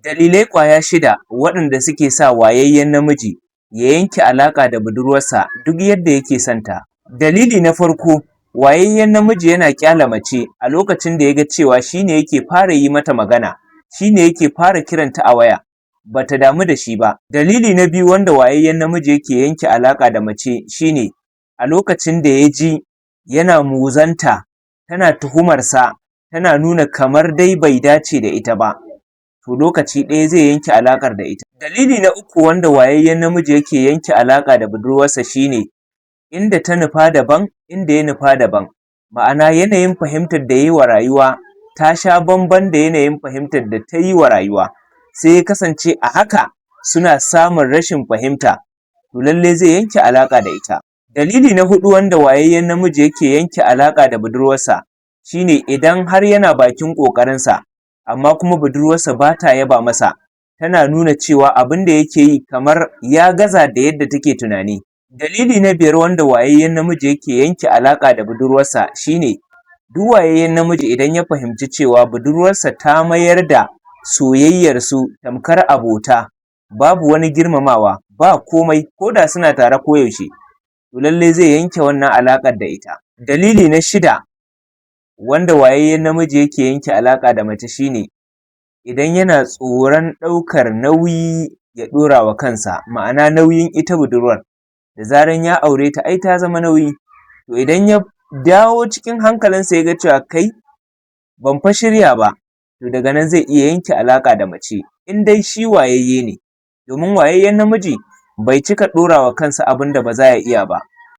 Dalilai ƙwaya 6 waɗanda suke sa wayayyen namiji ya yanke alaƙa da budurwarsa duk yadda yake son ta. Dalili na farko, wayayyen namiji yana ƙyale mace a lokacin da ya ga cewa shi ne yake fara yi mata magana, shi ne yake fara kiranta a waya, ba ta damu da shi ba. Dalili na biyu wanda wayayyen namiji yake yanke alaƙa da mace shi ne a lokacin da ya ji yana muzanta, tana tuhumarsa, tana nuna kamar dai bai dace da ita ba, to lokaci ɗaya zai yanke alaƙar da ita. Dalili na uku wanda wayayyen namiji yake yanke alaƙa da budurwarsa shi ne inda ta nufa daban, inda ya nufa daban, ma'ana yanayin fahimtar da ya yi wa rayuwa ta sha bamban da yanayin fahimtar da ta yi wa rayuwa, sai ya kasance a haka suna samun rashin fahimta, to lallai zai yanke alaƙa da ita. Dalili na huɗu wanda wayayyen namiji yake yanke alaƙa da budurwarsa shi ne idan har yana bakin ƙoƙarinsa, amma kuma budurwarsa ba ta yaba masa, tana nuna cewa abin da yake yi kamar ya gaza da yadda take tunani. Dalili na 5 wanda wayayyen namiji yake yanke alaƙa da budurwarsa shi ne duk wayayyen namiji idan ya fahimci cewa budurwarsa ta mayar da soyayyarsu tamkar abota, babu wani girmamawa, ba komai, ko da suna tare koyaushe, to lallai zai yanke wannan alaƙar da ita. Dalili na 6 wanda wayayyen namiji yake yanke alaƙa da mace shi ne idan yana tsoron ɗaukar nauyi ya ɗora wa kansa, ma'ana nauyin ita budurwar, da zaran ya aure ta ai ta zama nauyi, to idan ya dawo cikin hankalinsa ya ga cewa kai ban fa shirya ba, to daga nan zai iya yanke alaƙa da mace in dai shi wayayye ne, domin wayayyen namiji bai cika ɗora wa kansa abin da ba za ya iya ba.